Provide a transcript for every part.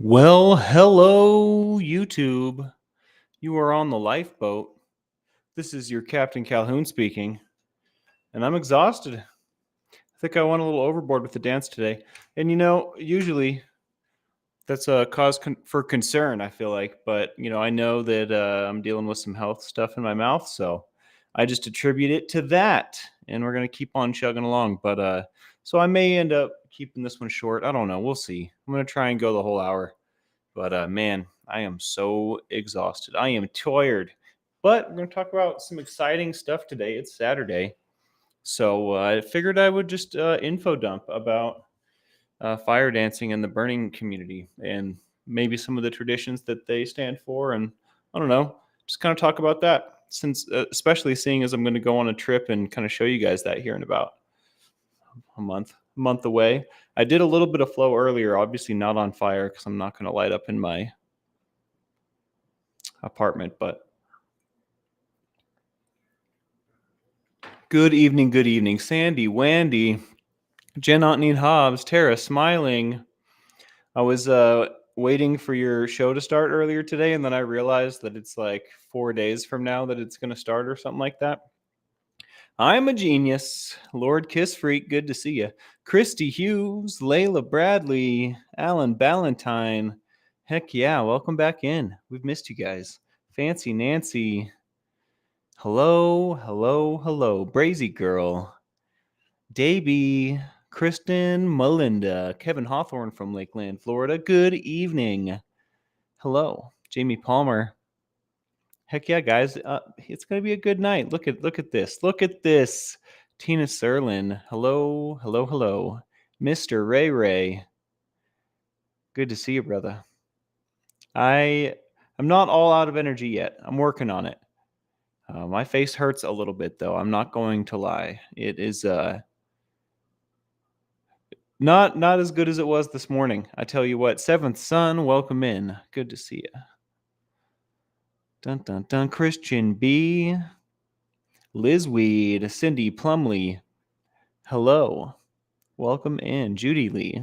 Well, hello, YouTube. You are on the lifeboat. This is your Captain Calhoun speaking, and I'm exhausted. I think I went a little overboard with the dance today. And usually that's a cause for concern, I feel like. But, I know that I'm dealing with some health stuff in my mouth, so I just attribute it to that. And we're going to keep on chugging along. But so I may end up keeping this one short. I don't know. We'll see. I'm going to try and go the whole hour. But man, I am so exhausted. I am tired. But we're going to talk about some exciting stuff today. It's Saturday. So I figured I would just info dump about fire dancing in the burning community and maybe some of the traditions that they stand for. And I don't know, just kind of talk about that since, especially seeing as I'm going to go on a trip and kind of show you guys that here in about a month away. I did a little bit of flow earlier, obviously not on fire because I'm not going to light up in my apartment. But good evening, Sandy, Wandy, Jen Otney Hobbs, Tara, Smiling. I was waiting for your show to start earlier today, and then I realized that it's like 4 days from now that it's going to start or something like that. I'm a genius. Lord Kiss Freak, good to see you. Christy Hughes, Layla Bradley, Alan Ballantyne. Heck yeah, welcome back in. We've missed you guys. Fancy Nancy. Hello. Brazy Girl. Davey. Kristen Melinda. Kevin Hawthorne from Lakeland, Florida. Good evening. Hello. Jamie Palmer. Heck yeah, guys. It's going to be a good night. Look at this. Look at this. Tina Serlin. Hello. Mr. Ray. Good to see you, brother. I'm not all out of energy yet. I'm working on it. My face hurts a little bit, though. I'm not going to lie. It is not as good as it was this morning. I tell you what. Seventh Son, welcome in. Good to see you. Dun dun dun. Christian B. Liz Weed. Cindy Plumley. Hello. Welcome in. Judy Lee.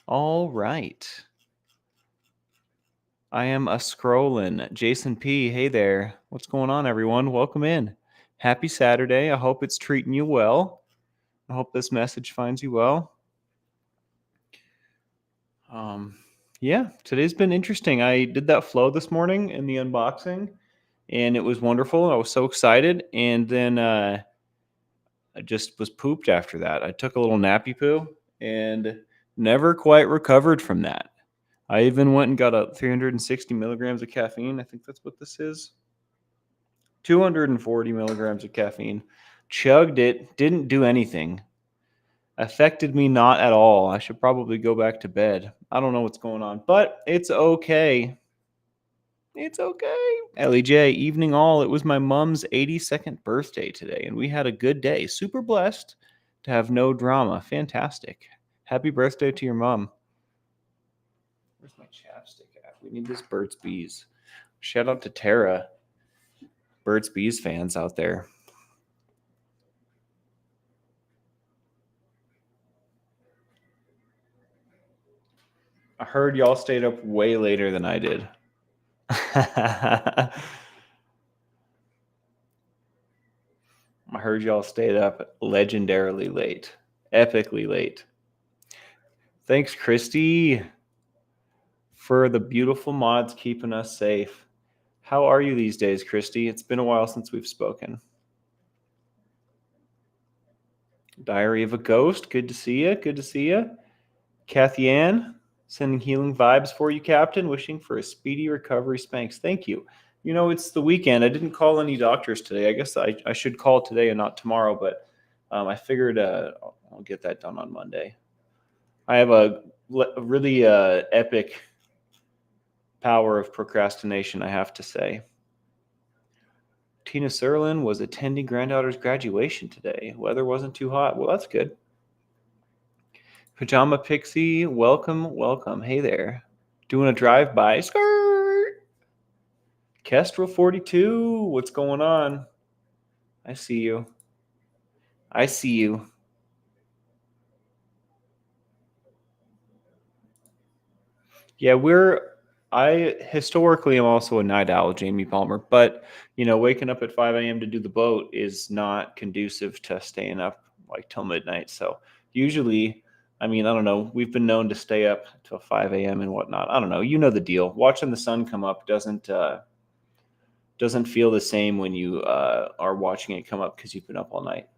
All right. I am a scrollin'. Jason P. Hey there. What's going on, everyone? Welcome in. Happy Saturday. I hope it's treating you well. I hope this message finds you well. Yeah, today's been interesting. I did that flow this morning in the unboxing, and it was wonderful. I was so excited, and then I just was pooped after that. I took a little nappy poo and never quite recovered from that. I even went and got a 360 milligrams of caffeine. I think that's what this is. 240 milligrams of caffeine. Chugged it, didn't do anything. Affected me not at all. I should probably go back to bed. I don't know what's going on, but it's okay. It's okay. Ellie J, evening all. It was my mom's 82nd birthday today, and we had a good day. Super blessed to have no drama. Fantastic. Happy birthday to your mom. Where's my chapstick at? We need this Burt's Bees. Shout out to Tara. Burt's Bees fans out there. I heard y'all stayed up way later than I did. I heard y'all stayed up legendarily late. Epically late. Thanks, Christy, for the beautiful mods keeping us safe. How are you these days, Christy? It's been a while since we've spoken. Diary of a Ghost, good to see you. Kathy Ann, sending healing vibes for you, Captain. Wishing for a speedy recovery. Spanks. Thank you. It's the weekend. I didn't call any doctors today. I guess I should call today and not tomorrow, but I figured I'll get that done on Monday. I have a really epic power of procrastination, I have to say. Tina Serlin was attending granddaughter's graduation today. Weather wasn't too hot. Well, that's good. Pajama Pixie, welcome. Hey there. Doing a drive-by. Skirt! Kestrel 42, what's going on? I see you. Yeah, I historically am also a night owl, Jamie Palmer, but waking up at 5 a.m. to do the boat is not conducive to staying up like till midnight. So usually, I mean, I don't know. We've been known to stay up till 5 a.m. and whatnot. I don't know. You know the deal. Watching the sun come up doesn't feel the same when you are watching it come up because you've been up all night.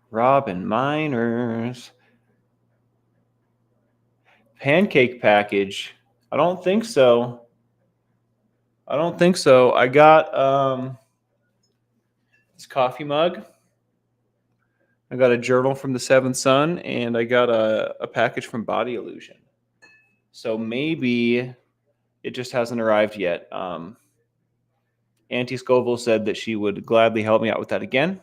Robin Miners. Pancake package. I don't think so. I don't think so. I got this coffee mug. I got a journal from the Seventh Son, and I got a package from Body Illusion. So maybe it just hasn't arrived yet. Auntie Scoville said that she would gladly help me out with that again.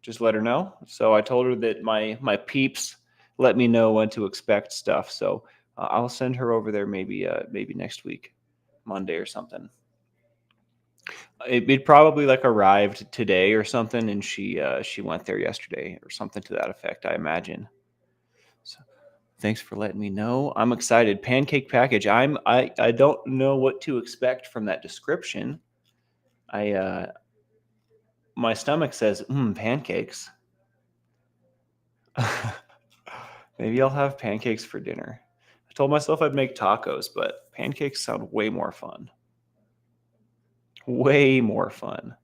Just let her know. So I told her that my peeps let me know when to expect stuff. So I'll send her over there maybe next week, Monday or something. It probably like arrived today or something, and she went there yesterday or something to that effect, I imagine. So thanks for letting me know. I'm excited. Pancake package. I don't know what to expect from that description. I my stomach says pancakes. Maybe I'll have pancakes for dinner. I told myself I'd make tacos, but pancakes sound way more fun. Way more fun.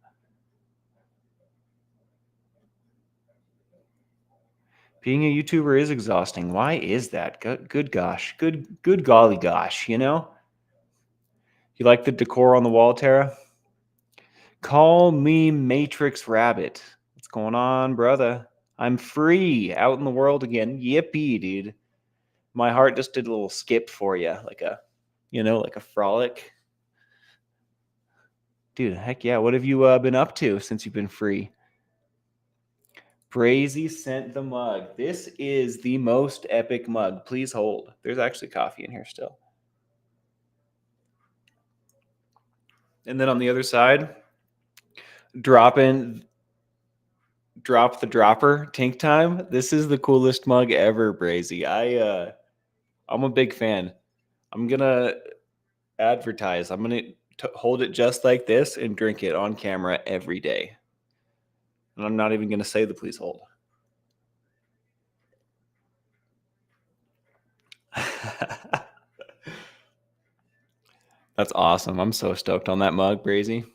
Being a YouTuber is exhausting. Why is that? Good gosh. Good golly gosh, You like the decor on the wall, Tara? Call me Matrix Rabbit. What's going on, brother? I'm free, out in the world again. Yippee, dude. My heart just did a little skip for you, like a frolic. Dude, heck yeah. What have you been up to since you've been free? Brazy sent the mug. This is the most epic mug. Please hold. There's actually coffee in here still. And then on the other side, drop the dropper tank time. This is the coolest mug ever, Brazy. I'm a big fan. I'm gonna advertise. I'm gonna hold it just like this and drink it on camera every day. And I'm not even gonna say the please hold. That's awesome. I'm so stoked on that mug, Brazy.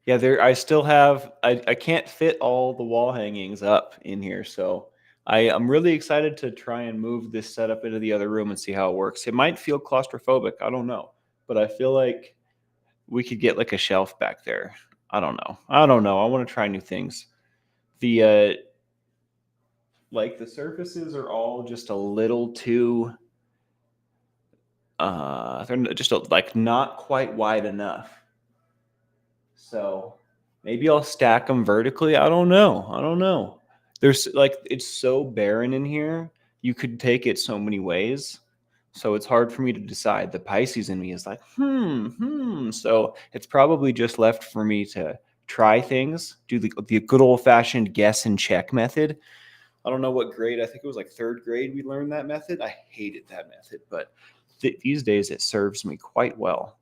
Yeah, I still have I can't fit all the wall hangings up in here, so I'm really excited to try and move this setup into the other room and see how it works. It might feel claustrophobic, I don't know, but I feel like we could get like a shelf back there. I don't know. I want to try new things. The like the surfaces are all just a little too they're just like not quite wide enough. So maybe I'll stack them vertically. I don't know. There's like it's so barren in here. You could take it so many ways. So it's hard for me to decide. The Pisces in me is like, So it's probably just left for me to try things, do the good old fashioned guess and check method. I don't know what grade. I think it was like third grade we learned that method. I hated that method, but these days it serves me quite well.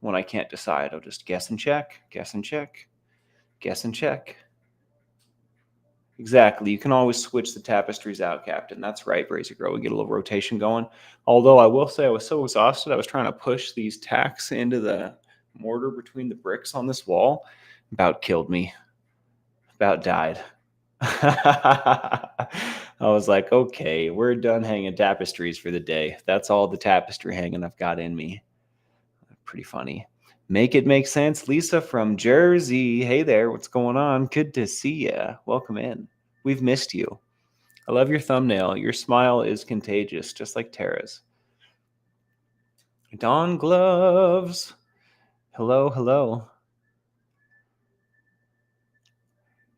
When I can't decide, I'll just guess and check, guess and check, guess and check. Exactly. You can always switch the tapestries out, Captain. That's right, Brazy Girl. We get a little rotation going. Although I will say I was so exhausted, I was trying to push these tacks into the mortar between the bricks on this wall. About killed me. About died. I was like, okay, we're done hanging tapestries for the day. That's all the tapestry hanging I've got in me. Pretty funny. Make it make sense. Lisa from Jersey. Hey there. What's going on? Good to see you. Welcome in. We've missed you. I love your thumbnail. Your smile is contagious, just like Tara's. Dawn gloves. Hello, hello.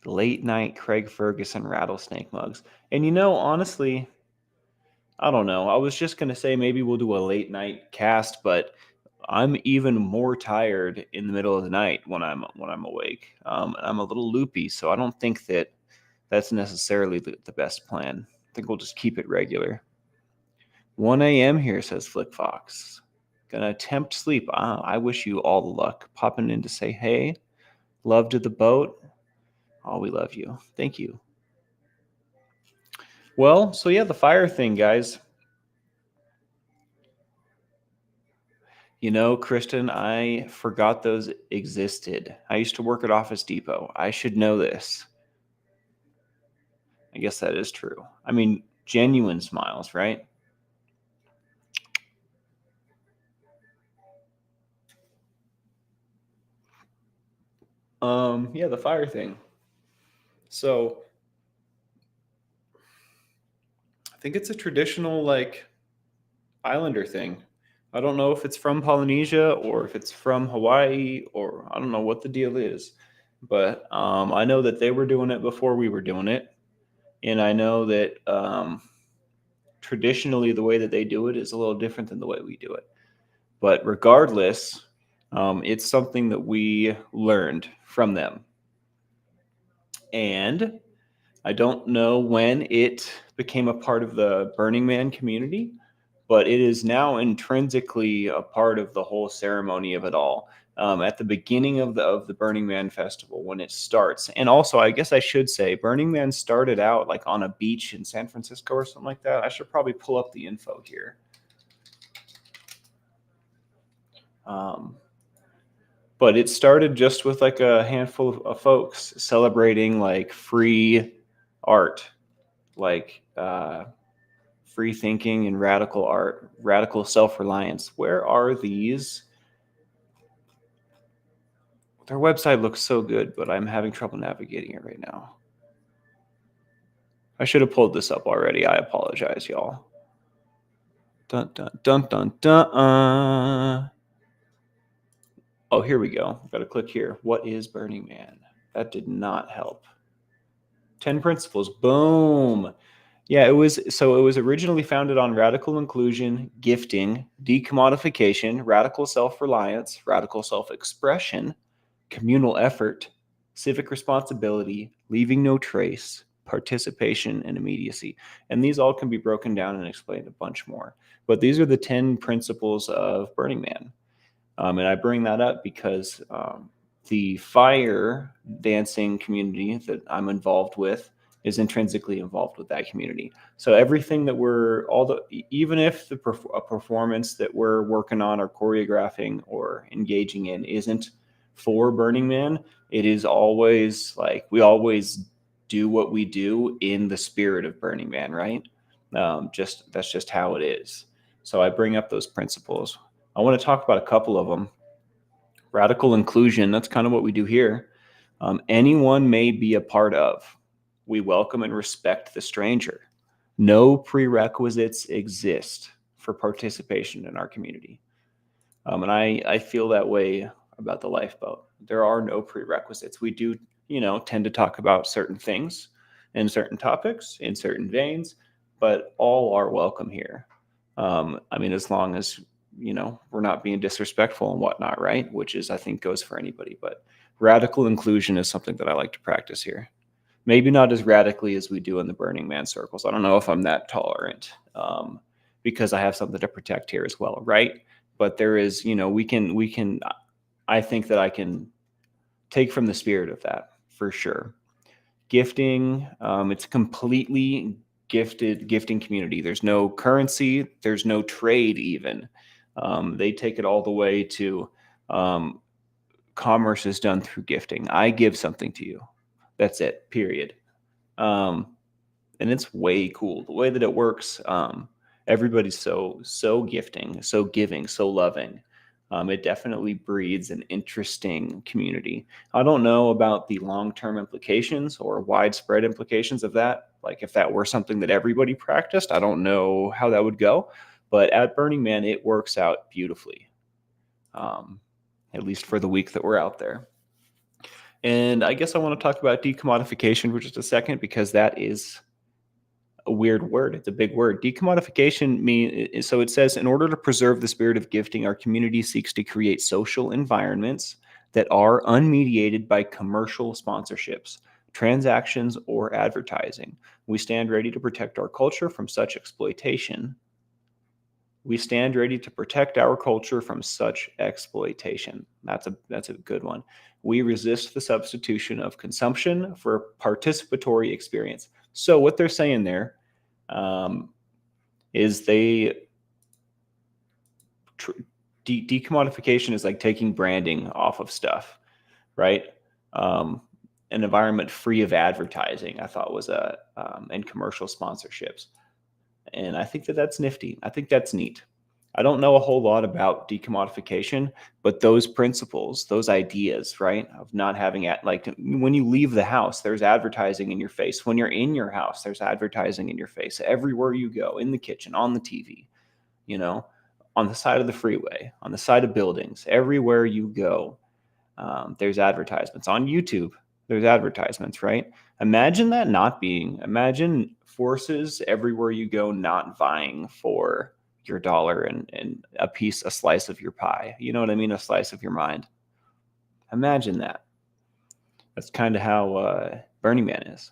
Late night Craig Ferguson rattlesnake mugs. And honestly, I don't know. I was just going to say maybe we'll do a late night cast, but I'm even more tired in the middle of the night when I'm awake. And I'm a little loopy, so I don't think that that's necessarily the best plan. I think we'll just keep it regular. 1 a.m. here, says Flick Fox. Gonna attempt sleep. I wish you all the luck. Popping in to say hey. Love to the boat. Oh, we love you. Thank you. Well, so yeah, the fire thing, guys. You know, Kristen, I forgot those existed. I used to work at Office Depot. I should know this. I guess that is true. I mean, genuine smiles, right? Yeah, the fire thing. So I think it's a traditional like islander thing. I don't know if it's from Polynesia or if it's from Hawaii or I don't know what the deal is. But I know that they were doing it before we were doing it. And I know that traditionally the way that they do it is a little different than the way we do it. But regardless, it's something that we learned from them. And I don't know when it became a part of the Burning Man community, but it is now intrinsically a part of the whole ceremony of it all. At the beginning of the Burning Man festival, when it starts, and also I guess I should say Burning Man started out like on a beach in San Francisco or something like that. I should probably pull up the info here. But it started just with like a handful of folks celebrating like free art, like free thinking and radical art, radical self-reliance. Where are these? Their website looks so good, but I'm having trouble navigating it right now. I should have pulled this up already. I apologize, y'all. Dun dun dun dun dun. Oh, here we go. Got to click here. What is Burning Man? That did not help. 10 principles. Boom. Yeah, it was originally founded on radical inclusion, gifting, decommodification, radical self-reliance, radical self-expression, communal effort, civic responsibility, leaving no trace, participation, and immediacy. And these all can be broken down and explained a bunch more. But these are the 10 principles of Burning Man. And I bring that up because the fire dancing community that I'm involved with is intrinsically involved with that community. So everything that even if a performance that we're working on or choreographing or engaging in isn't for Burning Man, it is always like we always do what we do in the spirit of Burning Man, right? That's just how it is. So I bring up those principles. I want to talk about a couple of them. Radical inclusion, that's kind of what we do here. Anyone may be a part of. We welcome and respect the stranger. No prerequisites exist for participation in our community. And I feel that way about the lifeboat. There are no prerequisites. We do, tend to talk about certain things and certain topics in certain veins, but all are welcome here. I mean, as long as we're not being disrespectful and whatnot, right? Which is, I think, goes for anybody. But radical inclusion is something that I like to practice here. Maybe not as radically as we do in the Burning Man circles. I don't know if I'm that tolerant because I have something to protect here as well, right? But there is, we can. I think that I can take from the spirit of that for sure. Gifting, it's completely gifting community. There's no currency, there's no trade even. They take it all the way to commerce is done through gifting. I give something to you. That's it, period. And it's way cool. The way that it works, everybody's so gifting, so giving, so loving. It definitely breeds an interesting community. I don't know about the long-term implications or widespread implications of that. Like if that were something that everybody practiced, I don't know how that would go. But at Burning Man, it works out beautifully, at least for the week that we're out there. And I guess I want to talk about decommodification for just a second because that is a weird word. It's a big word. Decommodification mean so it says in order to preserve the spirit of gifting, our community seeks to create social environments that are unmediated by commercial sponsorships, transactions, or advertising. We stand ready to protect our culture from such exploitation. We stand ready to protect our culture from such exploitation. That's a good one. We resist the substitution of consumption for participatory experience. So what they're saying there um, is decommodification is like taking branding off of stuff, right? Um, an environment free of advertising, I thought was and commercial sponsorships. And I think that that's nifty. I think that's neat. I don't know a whole lot about decommodification, but those principles, those ideas, right, of not having it like when you leave the house, there's advertising in your face. When you're in your house, there's advertising in your face. Everywhere you go, in the kitchen, on the TV, you know, on the side of the freeway, on the side of buildings, everywhere you go, there's advertisements on YouTube. There's advertisements, right? Imagine that not being. Imagine forces everywhere you go not vying for your dollar and a slice of your pie. You know what I mean? A slice of your mind. Imagine that. That's kind of how Burning Man is.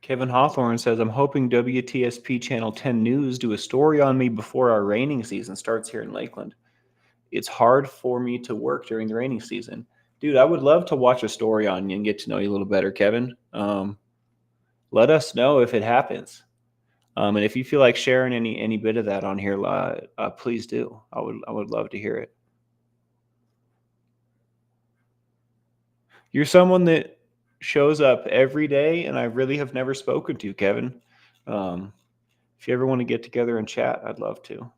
Kevin Hawthorne says, I'm hoping WTSP Channel 10 News do a story on me before our raining season starts here in Lakeland. It's hard for me to work during the rainy season. Dude, I would love to watch a story on you and get to know you a little better, Kevin. Let us know if it happens. And if you feel like sharing any bit of that on here, please do. I would love to hear it. You're someone that shows up every day, and I really have never spoken to, Kevin. Um, if you ever want to get together and chat, I'd love to.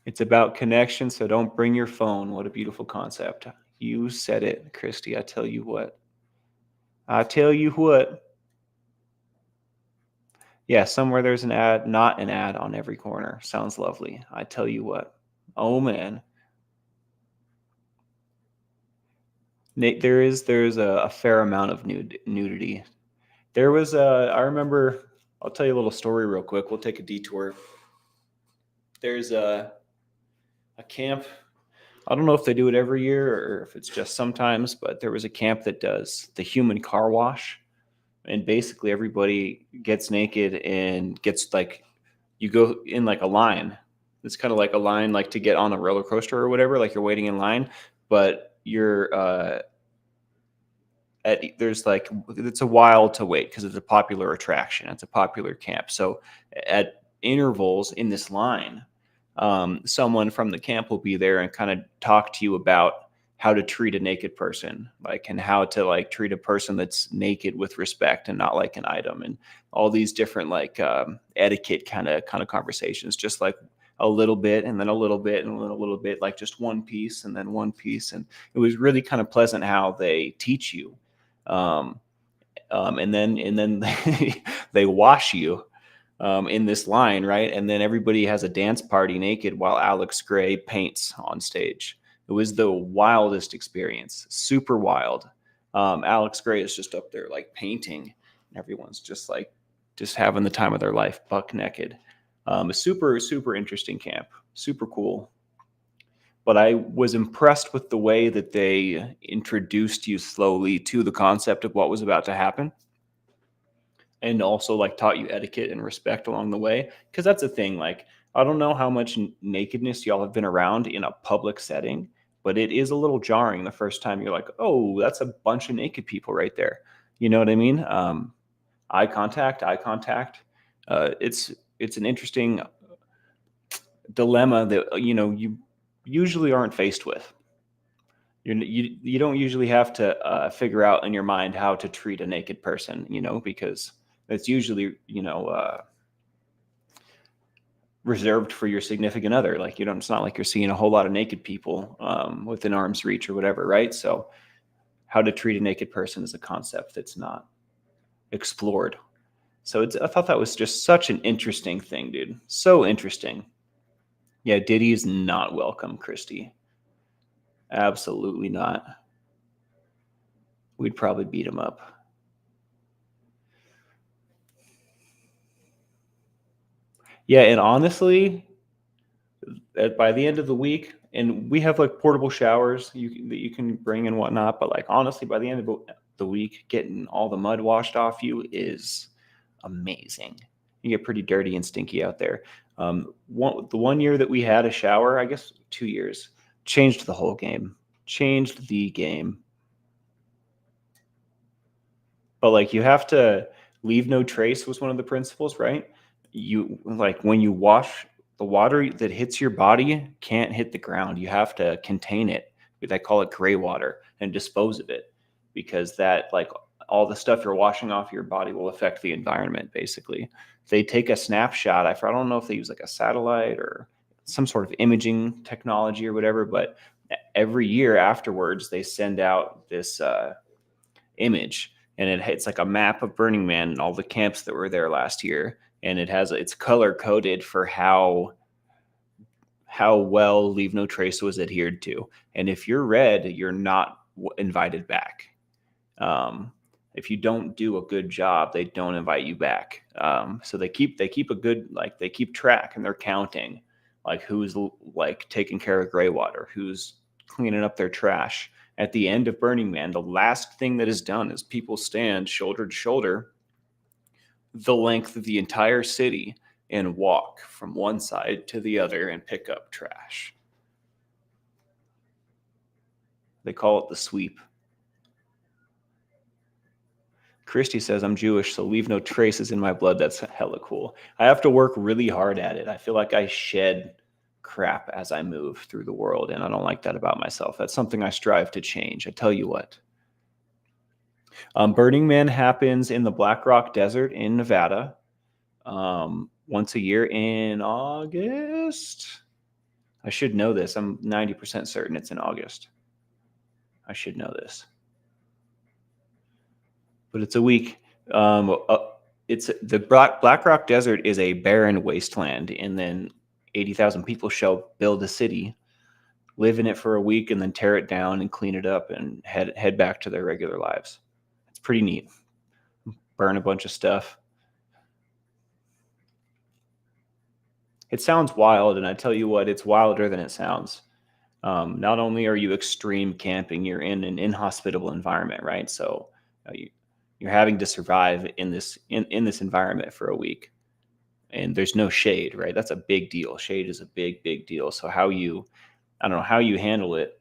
It's about connection, so don't bring your phone. What a beautiful concept. You said it, Christy. I tell you what. I tell you what. Yeah, somewhere there's an ad, not an ad on every corner. Sounds lovely. I tell you what. Oh man. Nate, there's a fair amount of nudity. There was I remember I'll tell you a little story real quick. We'll take a detour. There's a camp. I don't know if they do it every year or if it's just sometimes, but there was a camp that does the human car wash. And basically everybody gets naked and gets like you go in like a line. It's kind of like a line like to get on a roller coaster or whatever, like you're waiting in line, but you're there's like it's a while to wait because it's a popular attraction. It's a popular camp. So at intervals in this line, someone from the camp will be there and kind of talk to you about how to treat a naked person, like and how to like treat a person that's naked with respect and not like an item, and all these different like etiquette kind of conversations, just like a little bit and then a little bit and then a little bit, like just one piece and then one piece, and it was really kind of pleasant how they teach you um, and then they wash you in this line, right? And then everybody has a dance party naked while Alex Gray paints on stage. It was the wildest experience, super wild. Alex Gray is just up there like painting, and everyone's just having the time of their life, buck naked. A super interesting camp, super cool. But I was impressed with the way that they introduced you slowly to the concept of what was about to happen, and also like taught you etiquette and respect along the way. Because that's the thing. Like, I don't know how much nakedness y'all have been around in a public setting, but it is a little jarring the first time you're like, oh, that's a bunch of naked people right there. You know what I mean? Eye contact, eye contact. It's an interesting dilemma that you usually aren't faced with. You don't usually have to figure out in your mind how to treat a naked person, because it's usually reserved for your significant other. Like it's not like you're seeing a whole lot of naked people within arm's reach or whatever, right? So how to treat a naked person is a concept that's not explored. So I thought that was just such an interesting thing, dude. So interesting. Yeah, Diddy is not welcome, Christy. Absolutely not. We'd probably beat him up. Yeah, and honestly, by the end of the week, and we have like portable showers that you can bring and whatnot, but like honestly, by the end of the week, getting all the mud washed off you is amazing. You get pretty dirty and stinky out there. The 1 year that we had a shower, I guess 2 years, changed the whole game. Changed the game. But like you have to leave no trace was one of the principles, right? You like when you wash, the water that hits your body can't hit the ground. You have to contain it. They call it gray water and dispose of it because that like all the stuff you're washing off your body will affect the environment basically. They take a snapshot. I don't know if they use like a satellite or some sort of imaging technology or whatever, but every year afterwards they send out this image, and it's like a map of Burning Man and all the camps that were there last year, and it's color coded for how well Leave No Trace was adhered to. And if you're red, you're not invited back. If you don't do a good job, they don't invite you back. So they keep a good, like they keep track and they're counting like who's like taking care of gray water, who's cleaning up their trash. At the end of Burning Man, the last thing that is done is people stand shoulder to shoulder the length of the entire city and walk from one side to the other and pick up trash. They call it the sweep. Christy says, I'm Jewish, so leave no traces in my blood. That's hella cool. I have to work really hard at it. I feel like I shed crap as I move through the world, and I don't like that about myself. That's something I strive to change. I tell you what. Burning Man happens in the Black Rock Desert in Nevada once a year in August. I should know this. I'm 90% certain it's in August. I should know this. But it's a week. It's the Black Rock Desert is a barren wasteland, and then 80,000 people shall build a city, live in it for a week, and then tear it down and clean it up and head back to their regular lives. It's pretty neat. Burn a bunch of stuff. It sounds wild, and I tell you what, it's wilder than it sounds. Not only are you extreme camping, you're in an inhospitable environment, right? So you're having to survive in this environment for a week, and there's no shade, right? That's a big deal. Shade is a big deal. So I don't know how you handle it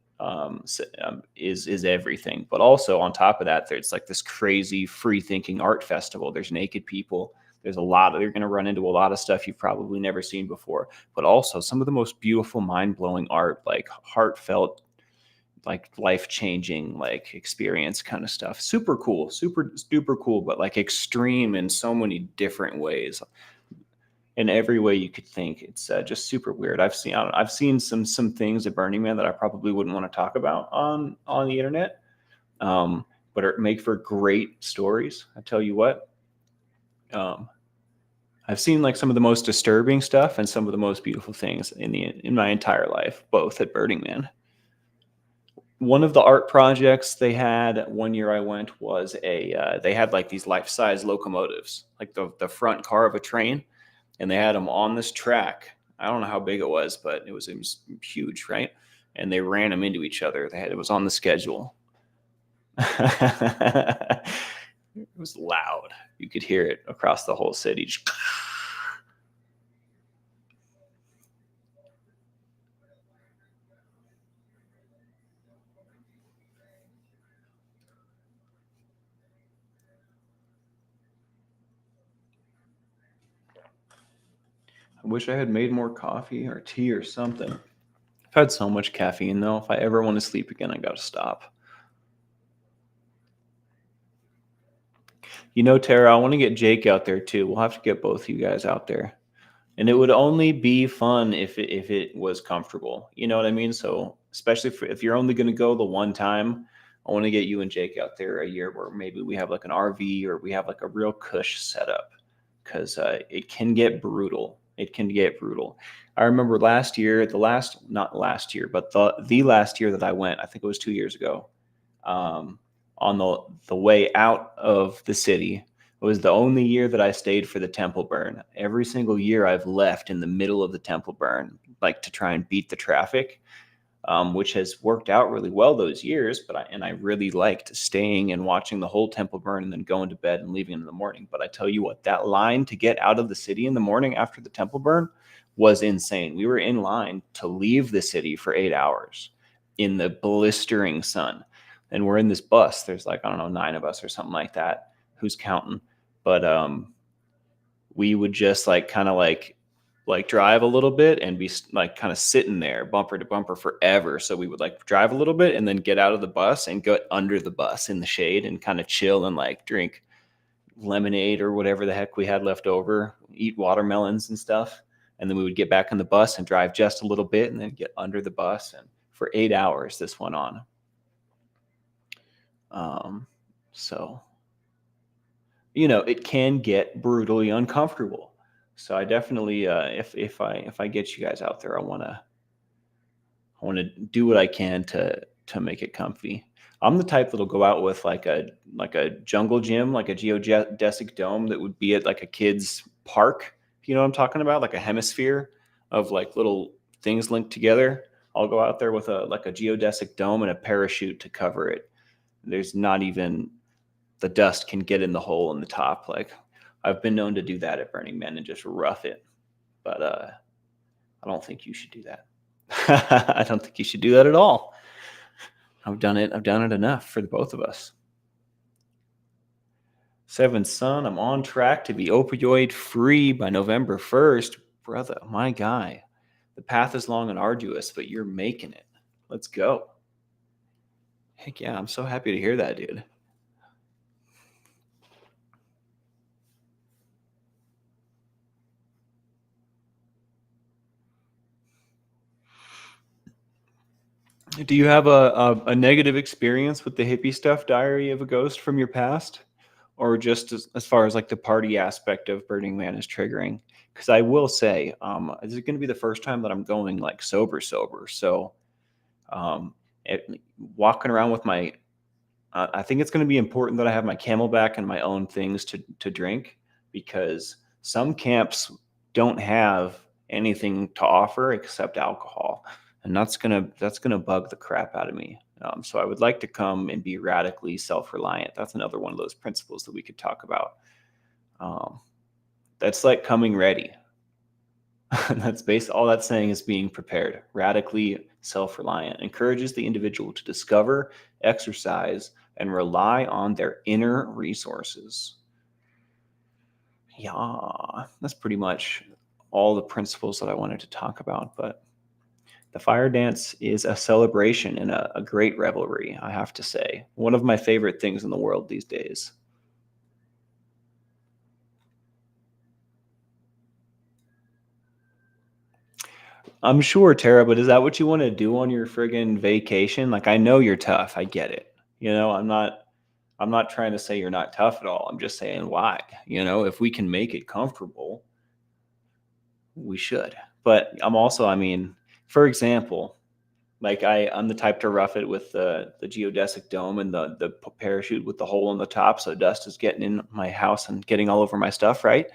is everything. But also on top of that, there's like this crazy free thinking art festival. There's naked people. You're going to run into a lot of stuff you've probably never seen before, but also some of the most beautiful, mind-blowing art, like heartfelt, like life-changing, like experience kind of stuff. Super cool, super cool, but like extreme in so many different ways. In every way you could think. It's just super weird. I've seen some things at Burning Man that I probably wouldn't want to talk about on the internet, but make for great stories. I tell you what. I've seen like some of the most disturbing stuff and some of the most beautiful things in my entire life, both at Burning Man. One of the art projects they had 1 year I went was they had like these life-size locomotives, like the front car of a train, and they had them on this track. I don't know how big it was, but it was huge, right? And they ran them into each other. It was on the schedule. It was loud. You could hear it across the whole city. I wish I had made more coffee or tea or something. I've had so much caffeine, though. If I ever want to sleep again, I got to stop. You know, Tara, I want to get Jake out there too. We'll have to get both you guys out there. And it would only be fun if it was comfortable. You know what I mean? So especially if you're only going to go the one time, I want to get you and Jake out there a year where maybe we have like an RV or we have like a real cush setup, because it can get brutal. It can get brutal. I remember last year, not last year, but the last year that I went, I think it was 2 years ago, um, on the way out of the city. It was the only year that I stayed for the temple burn. Every single year I've left in the middle of the temple burn, like to try and beat the traffic, which has worked out really well those years. But I really liked staying and watching the whole temple burn and then going to bed and leaving in the morning. But I tell you what, that line to get out of the city in the morning after the temple burn was insane. We were in line to leave the city for 8 hours in the blistering sun. And we're in this bus. There's like, I don't know, 9 of us or something like that. Who's counting? But we would just like drive a little bit and be like kind of sitting there bumper to bumper forever. So we would like drive a little bit and then get out of the bus and go under the bus in the shade and kind of chill and like drink lemonade or whatever the heck we had left over, eat watermelons and stuff. And then we would get back in the bus and drive just a little bit and then get under the bus. And for 8 hours, this went on. So, it can get brutally uncomfortable. So I definitely, if I get you guys out there, I want to do what I can to make it comfy. I'm the type that'll go out with like a jungle gym, like a geodesic dome that would be at like a kid's park. You know what I'm talking about? Like a hemisphere of like little things linked together. I'll go out there with a geodesic dome and a parachute to cover it. There's not even the dust can get in the hole in the top. Like I've been known to do that at Burning Man and just rough it. But I don't think you should do that. I don't think you should do that at all. I've done it enough for the both of us. Seven Son, I'm on track to be opioid free by November 1st. Brother, my guy. The path is long and arduous, but you're making it. Let's go. Heck yeah, I'm so happy to hear that, dude. Do you have a negative experience with the hippie stuff, Diary of a Ghost, from your past? Or just as far as like the party aspect of Burning Man is triggering? Because I will say, this is going to be the first time that I'm going like sober. So walking around with my, I think it's going to be important that I have my Camelback and my own things to drink, because some camps don't have anything to offer except alcohol. And that's gonna bug the crap out of me. So I would like to come and be radically self-reliant. That's another one of those principles that we could talk about. That's like coming ready. That's all that's saying is being prepared. Radically self-reliant encourages the individual to discover, exercise, and rely on their inner resources. Yeah, that's pretty much all the principles that I wanted to talk about. But the fire dance is a celebration and a great revelry, I have to say. One of my favorite things in the world these days. I'm sure, Tara, but is that what you want to do on your friggin' vacation? Like, I know you're tough. I get it. I'm not trying to say you're not tough at all. I'm just saying why. If we can make it comfortable, we should. But I'm also, for example, like I'm the type to rough it with the geodesic dome and the parachute with the hole in the top, so dust is getting in my house and getting all over my stuff, right?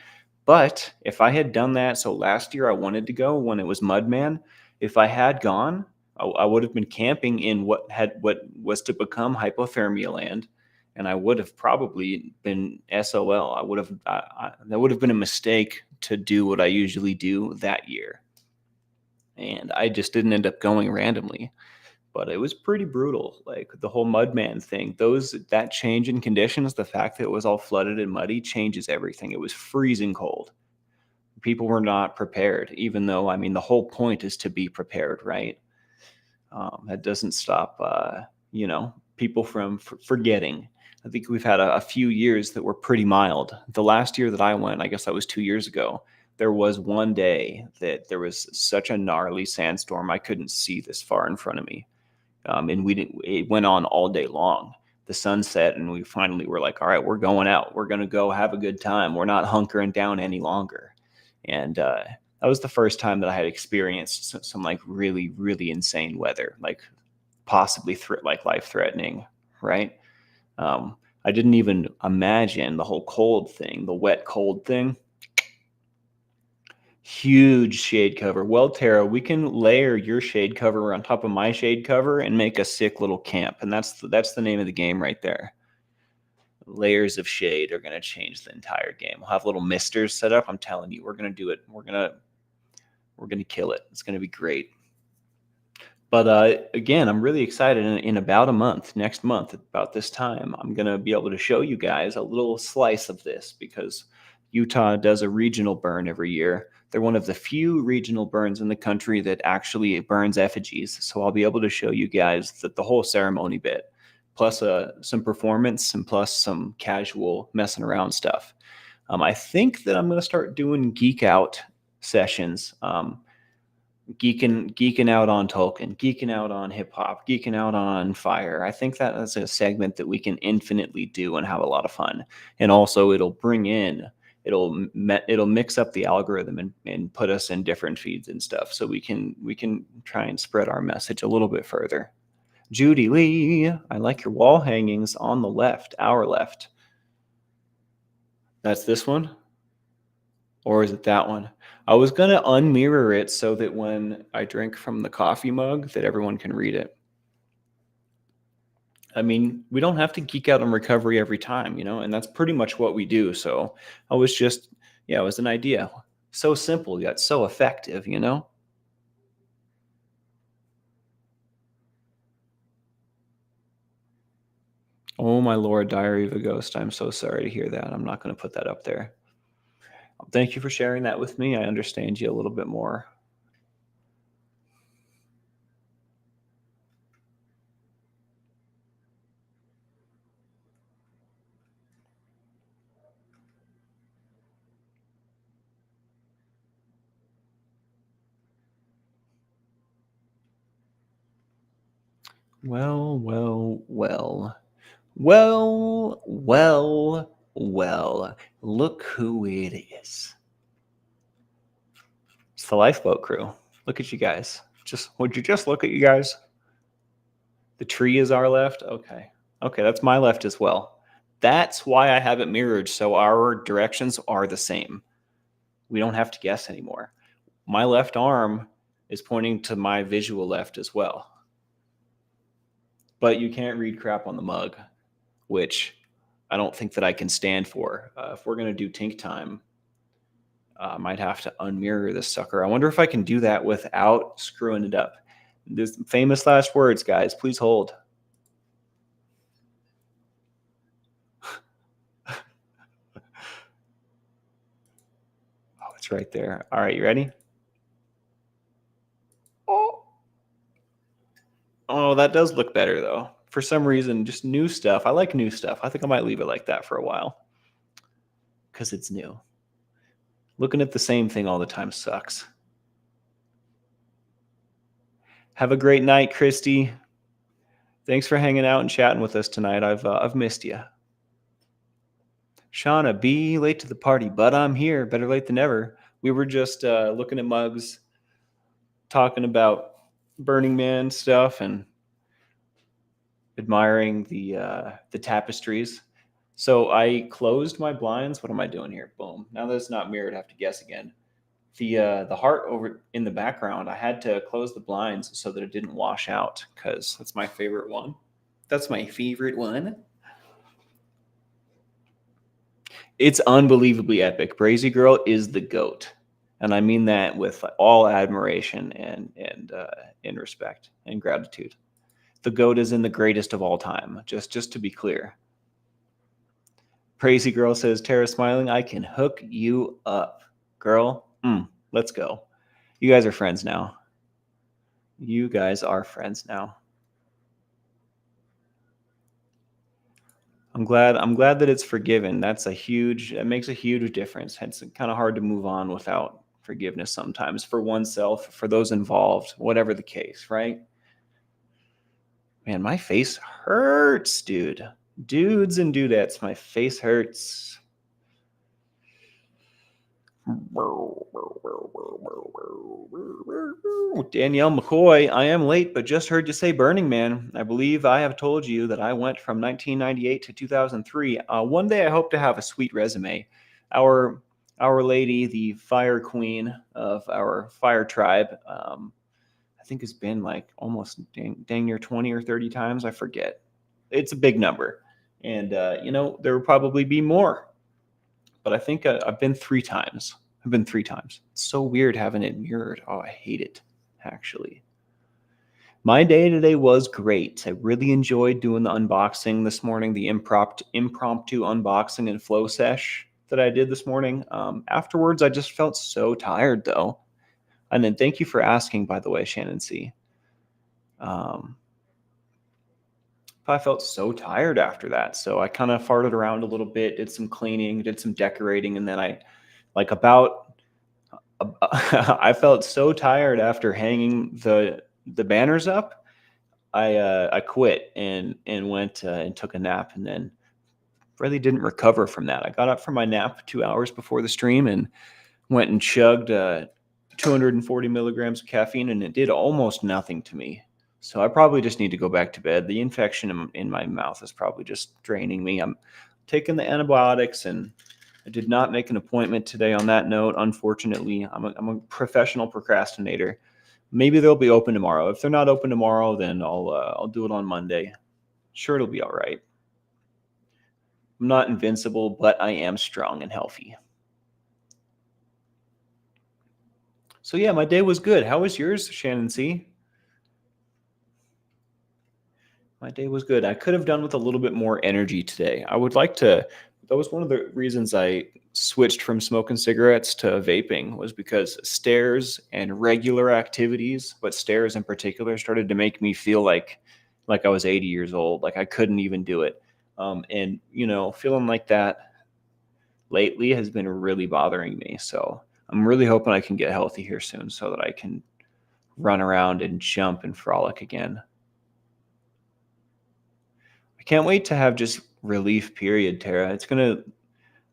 But if I had done that, so last year I wanted to go when it was Mudman. If I had gone, I would have been camping in what was to become hypothermia land, and I would have probably been SOL. That would have been a mistake to do what I usually do that year. And I just didn't end up going randomly, but it was pretty brutal. Like the whole Mudman thing, that change in conditions, the fact that it was all flooded and muddy changes everything. It was freezing cold. People were not prepared, even though, the whole point is to be prepared, right? That doesn't stop, people from forgetting. I think we've had a few years that were pretty mild. The last year that I went, I guess that was 2 years ago, there was one day that there was such a gnarly sandstorm I couldn't see this far in front of me. And it went on all day long. The sun set, and we finally were like, all right, we're going out. We're going to go have a good time. We're not hunkering down any longer. And that was the first time that I had experienced some like really, really insane weather, like possibly like life threatening, right? I didn't even imagine the whole cold thing, the wet cold thing. Huge shade cover. Well, Tara, we can layer your shade cover on top of my shade cover and make a sick little camp. And that's the name of the game right there. Layers of shade are going to change the entire game. We'll have little misters set up. I'm telling you, we're going to do it. We're going to kill it. It's going to be great. But again, I'm really excited. In about a month, next month, about this time, I'm going to be able to show you guys a little slice of this because Utah does a regional burn every year. They're one of the few regional burns in the country that actually burns effigies. So I'll be able to show you guys the whole ceremony bit, plus some performance and plus some casual messing around stuff. I think that I'm going to start doing geek out sessions. Geeking out on Tolkien, geeking out on hip hop, geeking out on fire. I think that's a segment that we can infinitely do and have a lot of fun. And also it'll mix up the algorithm and put us in different feeds and stuff. So we can try and spread our message a little bit further. Judy Lee, I like your wall hangings on the left, our left. That's this one? Or is it that one? I was going to unmirror it so that when I drink from the coffee mug that everyone can read it. I mean, we don't have to geek out on recovery every time, and that's pretty much what we do. So I was just, it was an idea. So simple yet so effective, Oh my Lord, Diary of a Ghost. I'm so sorry to hear that. I'm not going to put that up there. Thank you for sharing that with me. I understand you a little bit more. Well, well, well. Well, well, well. Look who it is. It's the lifeboat crew. Look at you guys. Would you just look at you guys? The tree is our left. Okay. Okay, that's my left as well. That's why I have it mirrored so our directions are the same. We don't have to guess anymore. My left arm is pointing to my visual left as well. But you can't read crap on the mug, which I don't think that I can stand for. If we're going to do Tink Time, I might have to unmirror this sucker. I wonder if I can do that without screwing it up. This famous last words, guys. Please hold. Oh, it's right there. All right, you ready? Oh, that does look better, though. For some reason, just new stuff. I like new stuff. I think I might leave it like that for a while because it's new. Looking at the same thing all the time sucks. Have a great night, Christy. Thanks for hanging out and chatting with us tonight. I've missed you. Shauna B, late to the party, but I'm here. Better late than never. We were just looking at mugs, talking about Burning Man stuff, and admiring the tapestries. So I closed my blinds. What am I doing here? Boom. Now that it's not mirrored, I have to guess again. The heart over in the background, I had to close the blinds so that it didn't wash out because that's my favorite one. That's my favorite one. It's unbelievably epic. Brazy Girl is the GOAT. And I mean that with all admiration and respect and gratitude. The GOAT is in the greatest of all time, just to be clear. Crazy Girl says, Tara smiling, I can hook you up. Girl, let's go. You guys are friends now. You guys are friends now. I'm glad that it's forgiven. It makes a huge difference. It's kind of hard to move on without forgiveness sometimes for oneself, for those involved, whatever the case, right? Man, my face hurts, dude. Dudes and dudettes, my face hurts. Danielle McCoy, I am late, but just heard you say Burning Man. I believe I have told you that I went from 1998 to 2003. One day I hope to have a sweet resume. Our lady, the fire queen of our fire tribe, I think has been like almost dang near 20 or 30 times. I forget. It's a big number. And, there will probably be more. But I think I've been 3 times. I've been 3 times. It's so weird having it mirrored. Oh, I hate it, actually. My day today was great. I really enjoyed doing the unboxing this morning, the impromptu unboxing and flow sesh that I did this morning. Afterwards, I just felt so tired, though. And then thank you for asking, by the way, Shannon C. Um, I felt so tired after that. So I kind of farted around a little bit, did some cleaning, did some decorating, and then like about I felt so tired after hanging the banners up. I quit and went and took a nap, and then really didn't recover from that. I got up from my nap 2 hours before the stream and went and chugged 240 milligrams of caffeine, and it did almost nothing to me. So I probably just need to go back to bed. The infection in my mouth is probably just draining me. I'm taking the antibiotics, and I did not make an appointment today on that note. Unfortunately, I'm a professional procrastinator. Maybe they'll be open tomorrow. If they're not open tomorrow, then I'll do it on Monday. Sure, it'll be all right. I'm not invincible, but I am strong and healthy. So yeah, my day was good. How was yours, Shannon C? My day was good. I could have done with a little bit more energy today. I would like to. That was one of the reasons I switched from smoking cigarettes to vaping, was because stairs and regular activities, but stairs in particular, started to make me feel like I was 80 years old. Like I couldn't even do it. And feeling like that lately has been really bothering me. So I'm really hoping I can get healthy here soon so that I can run around and jump and frolic again. I can't wait to have just relief, period, Tara.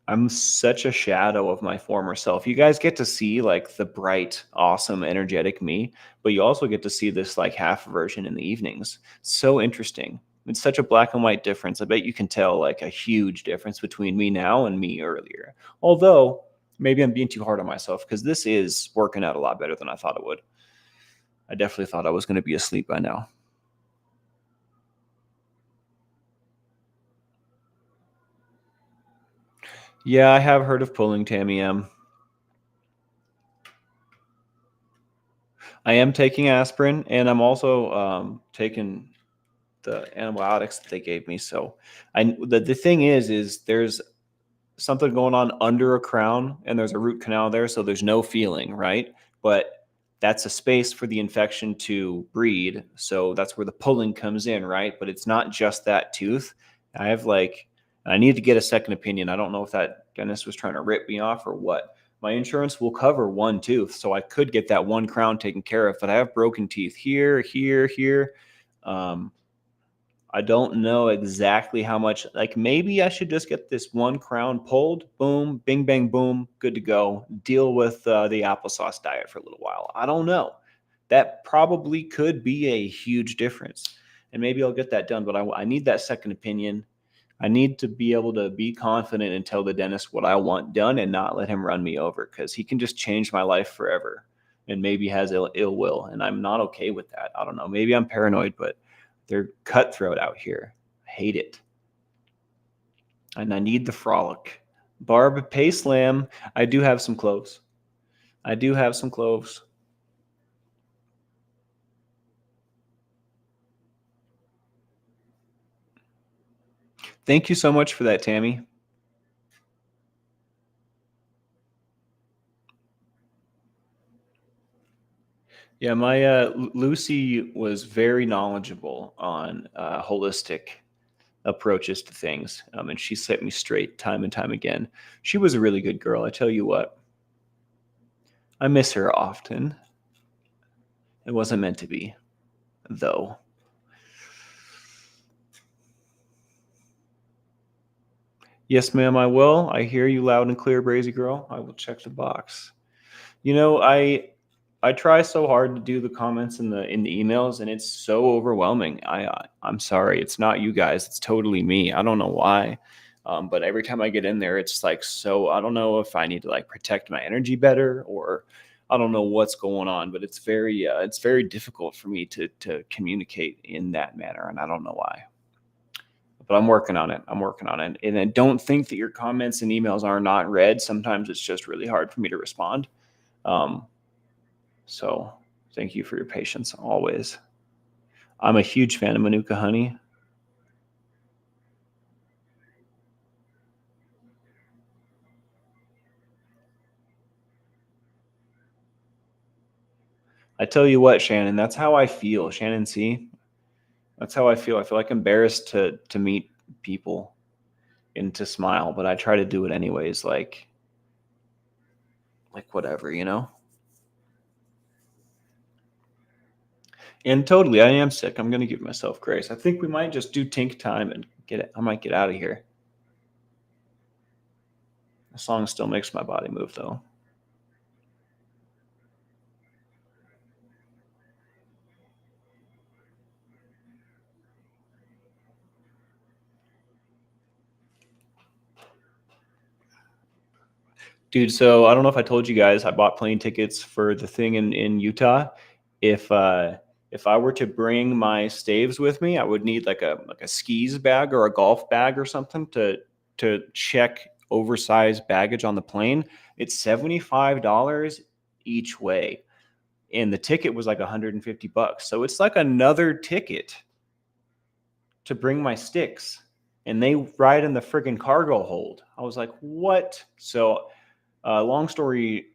I'm such a shadow of my former self. You guys get to see like the bright, awesome, energetic me, but you also get to see this like half version in the evenings. So interesting. It's such a black and white difference. I bet you can tell like a huge difference between me now and me earlier. Although maybe I'm being too hard on myself because this is working out a lot better than I thought it would. I definitely thought I was going to be asleep by now. Yeah, I have heard of pulling Tammy M. I am taking aspirin, and I'm also taking the antibiotics that they gave me. So, the thing is there's something going on under a crown, and there's a root canal there, so there's no feeling, right? But that's a space for the infection to breed, so that's where the pulling comes in, right? But it's not just that tooth. I need to get a second opinion. I don't know if that dentist was trying to rip me off or what. My insurance will cover one tooth, so I could get that one crown taken care of, but I have broken teeth here, here, here. Um, I don't know exactly how much. Like maybe I should just get this one crown pulled. Boom, bing, bang, boom, good to go. Deal with the applesauce diet for a little while. I don't know. That probably could be a huge difference, and maybe I'll get that done. But I need that second opinion. I need to be able to be confident and tell the dentist what I want done, and not let him run me over, because he can just change my life forever, and maybe has ill will, and I'm not okay with that. I don't know. Maybe I'm paranoid, but they're cutthroat out here. I hate it. And I need the frolic. Barb Pay Slam. I do have some cloves. I do have some cloves. Thank you so much for that, Tammy. Yeah, my Lucy was very knowledgeable on holistic approaches to things, and she set me straight time and time again. She was a really good girl. I tell you what, I miss her often. It wasn't meant to be, though. Yes, ma'am, I will. I hear you loud and clear, Brazy Girl. I will check the box. You know, I try so hard to do the comments in the emails, and it's so overwhelming. I'm sorry, it's not you guys. It's totally me. I don't know why, but every time I get in there, it's like so. I don't know if I need to like protect my energy better, or I don't know what's going on. But it's very difficult for me to communicate in that manner, and I don't know why. But I'm working on it. I'm working on it, and I don't think that your comments and emails are not read. Sometimes it's just really hard for me to respond. Um, so thank you for your patience always. I'm a huge fan of Manuka honey. I tell you what, Shannon, that's how I feel. Shannon C. That's how I feel. I feel like embarrassed to meet people and to smile, but I try to do it anyways, like whatever, you know? And totally, I am sick. I'm gonna give myself grace. I think we might just do Tink time and get it. I might get out of here. The song still makes my body move though. Dude, so I don't know if I told you guys I bought plane tickets for the thing in Utah. If I were to bring my staves with me, I would need like a skis bag or a golf bag or something to check oversized baggage on the plane. It's $75 each way. And the ticket was like $150. So it's like another ticket to bring my sticks. And they ride in the friggin' cargo hold. I was like, what? So long story,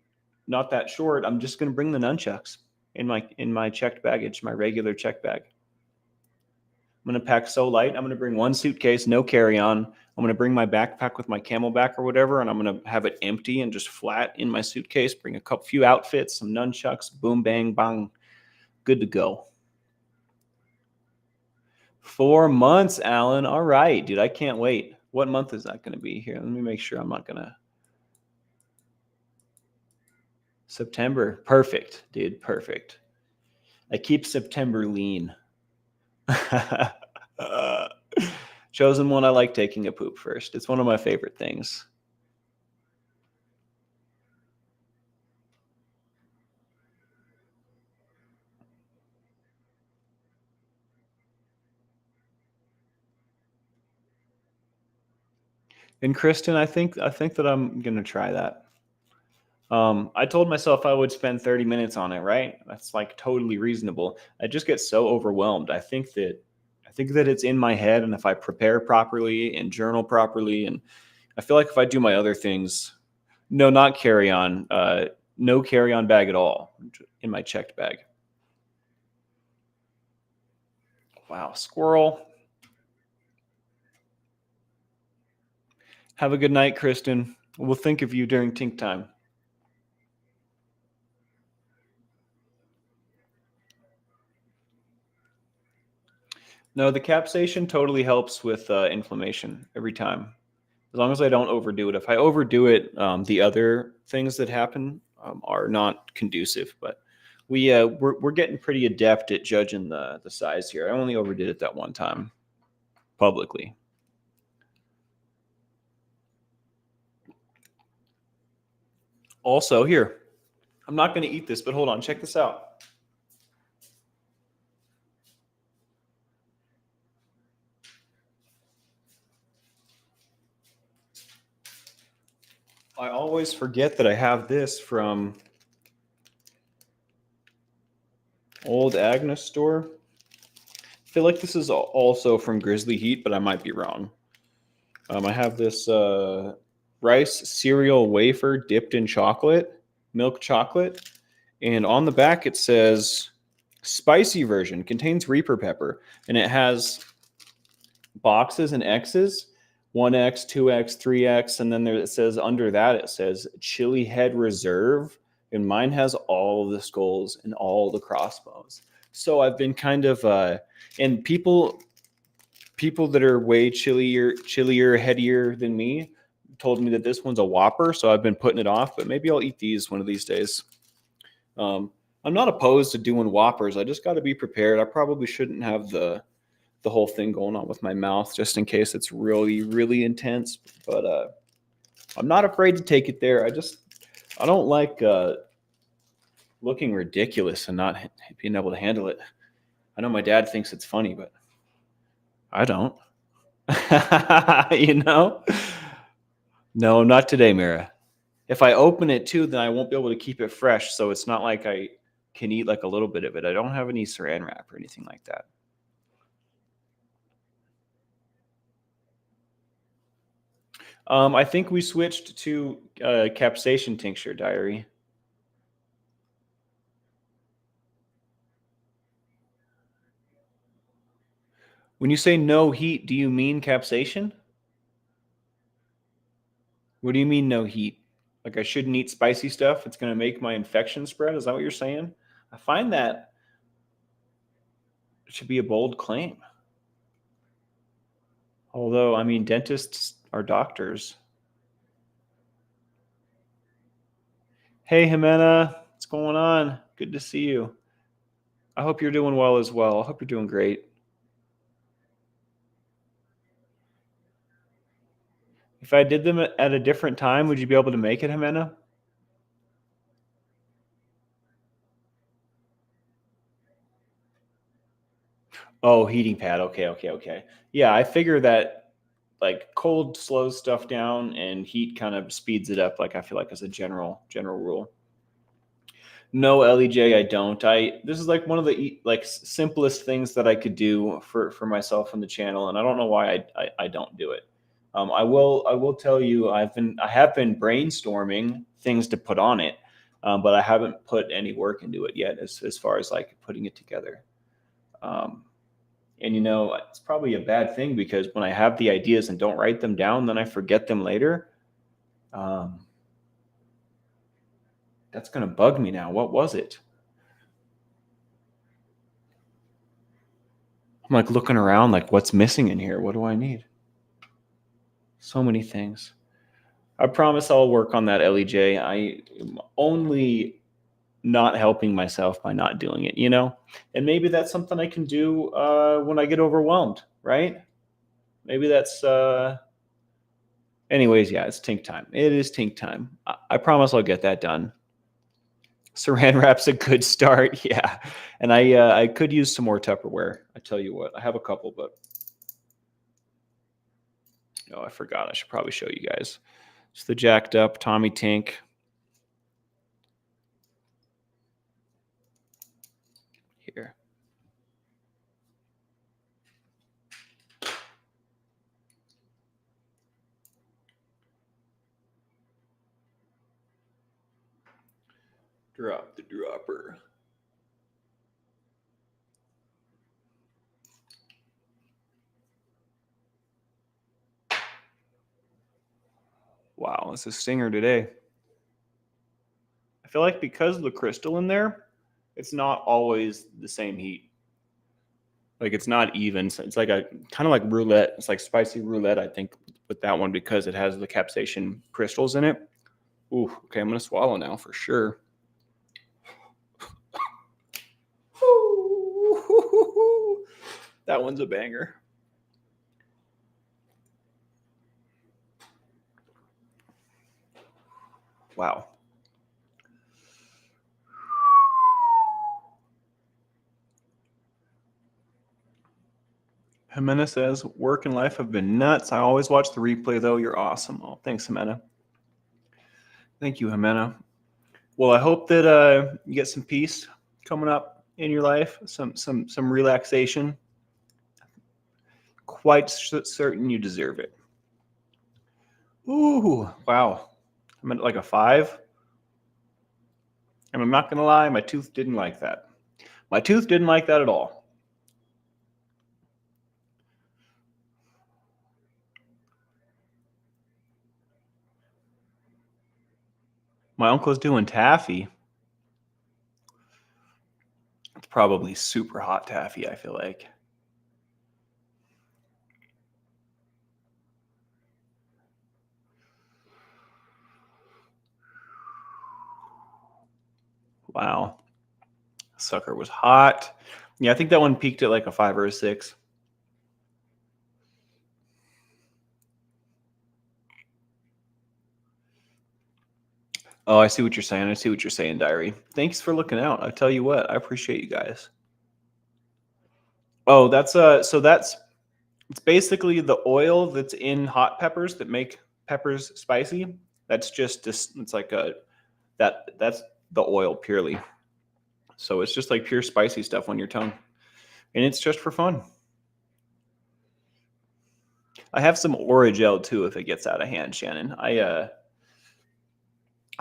not that short. I'm just going to bring the nunchucks in my checked baggage, my regular check bag. I'm going to pack so light. I'm going to bring one suitcase, no carry on. I'm going to bring my backpack with my camelback or whatever, and I'm going to have it empty and just flat in my suitcase. Bring a few outfits, some nunchucks, boom, bang, bang, good to go. 4 months, Alan. All right, dude. I can't wait. What month is that going to be here? Let me make sure I'm not going to. September. Perfect, dude. Perfect. I keep September lean. Chosen one. I like taking a poop first. It's one of my favorite things. And Kristen, I think that I'm gonna try that. I told myself I would spend 30 minutes on it, right? That's like totally reasonable. I just get so overwhelmed. I think that it's in my head, and if I prepare properly and journal properly, and I feel like if I do my other things, no, not carry on, no carry on bag at all in my checked bag. Wow, squirrel. Have a good night, Kristen. We'll think of you during Tink time. No, the capsation totally helps with inflammation every time. As long as I don't overdo it. If I overdo it, the other things that happen are not conducive. But we're getting pretty adept at judging the size here. I only overdid it that one time publicly. Also, here, I'm not going to eat this, but hold on, check this out. I always forget that I have this from Old Agnes store. I feel like this is also from Grizzly Heat, but I might be wrong. I have this rice cereal wafer dipped in chocolate, milk chocolate, and on the back it says spicy version contains Reaper pepper, and it has boxes and X's, 1X, 2X, 3X, and then there it says under that it says Chili Head Reserve, and mine has all of the skulls and all the crossbones. So I've been kind of and people people that are way chillier, headier than me told me that this one's a Whopper, so I've been putting it off, but maybe I'll eat these one of these days. I'm not opposed to doing Whoppers. I just got to be prepared. I probably shouldn't have the whole thing going on with my mouth just in case it's really, really intense. But I'm not afraid to take it there. I don't like looking ridiculous and not being able to handle it. I know my dad thinks it's funny, but I don't. You know? No, not today, Mira. If I open it too, then I won't be able to keep it fresh. So it's not like I can eat like a little bit of it. I don't have any saran wrap or anything like that. I think we switched to capsaicin tincture, diary. When you say no heat, do you mean capsaicin? What do you mean no heat? Like I shouldn't eat spicy stuff? It's going to make my infection spread? Is that what you're saying? I find that should be a bold claim. Although, I mean, dentists are doctors. Hey, Jimena, what's going on? Good to see you. I hope you're doing well as well. I hope you're doing great. If I did them at a different time, would you be able to make it, Jimena? Oh, heating pad. Okay. Yeah, I figure that like cold slows stuff down and heat kind of speeds it up. Like I feel like as a general rule. No, LEJ, I don't. This is like one of the like simplest things that I could do for myself on the channel, and I don't know why I don't do it. I will tell you I have been brainstorming things to put on it, but I haven't put any work into it yet as far as like putting it together. Um, and it's probably a bad thing because when I have the ideas and don't write them down, then I forget them later. Um, that's gonna bug me now. What was it? I'm like looking around, like what's missing in here? What do I need? So many things. I promise I'll work on that, LEJ. I am only not helping myself by not doing it, And maybe that's something I can do when I get overwhelmed, right? Maybe that's. Anyways, yeah, it's tink time. It is tink time. I promise I'll get that done. Saran wrap's a good start, yeah. And I could use some more Tupperware. I tell you what, I have a couple, but oh, I forgot. I should probably show you guys. It's the jacked up Tommy Tink. Here. Drop the dropper. Wow, it's a stinger today. I feel like because of the crystal in there, it's not always the same heat. Like it's not even. So it's like a kind of like roulette. It's like spicy roulette, I think, with that one because it has the capsaicin crystals in it. Ooh, okay, I'm gonna swallow now for sure. That one's a banger. Wow. Jimena says, work and life have been nuts. I always watch the replay, though. You're awesome. Oh, thanks, Jimena. Thank you, Jimena. Well, I hope that you get some peace coming up in your life, some relaxation. Quite certain you deserve it. Ooh, wow. I'm at like a 5. And I'm not going to lie, my tooth didn't like that. My tooth didn't like that at all. My uncle's doing taffy. It's probably super hot taffy, I feel like. Wow. Sucker was hot. Yeah, I think that one peaked at like a 5 or a 6. Oh, I see what you're saying. I see what you're saying, Diary. Thanks for looking out. I tell you what, I appreciate you guys. Oh, that's it's basically the oil that's in hot peppers that make peppers spicy. That's just this. It's like that's the oil purely. So it's just like pure spicy stuff on your tongue, and it's just for fun. I have some Orajel too if it gets out of hand, Shannon. I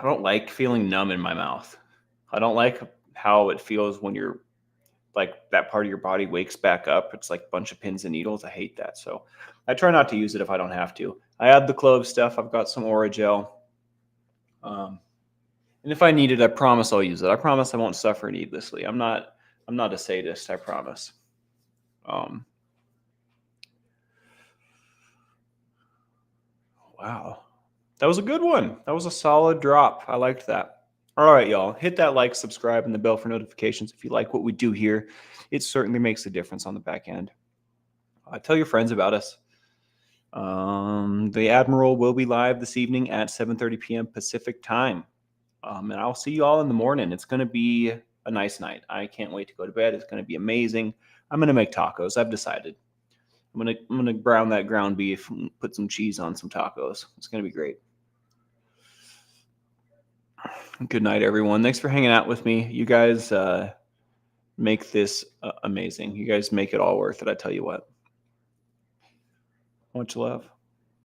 don't like feeling numb in my mouth. I don't like how it feels when you're like that part of your body wakes back up. It's like a bunch of pins and needles. I hate that. So I try not to use it if I don't have to. I add the clove stuff. I've got some Orajel. And if I need it, I promise I'll use it. I promise I won't suffer needlessly. I'm not a sadist, I promise. Wow. That was a good one. That was a solid drop. I liked that. All right, y'all. Hit that like, subscribe, and the bell for notifications if you like what we do here. It certainly makes a difference on the back end. Tell your friends about us. The Admiral will be live this evening at 7:30 p.m. Pacific time. And I'll see you all in the morning. It's going to be a nice night. I can't wait to go to bed. It's going to be amazing. I'm going to make tacos. I've decided. I'm gonna brown that ground beef and put some cheese on some tacos. It's going to be great. Good night, everyone. Thanks for hanging out with me. You guys make this amazing. You guys make it all worth it. I tell you what. Much love.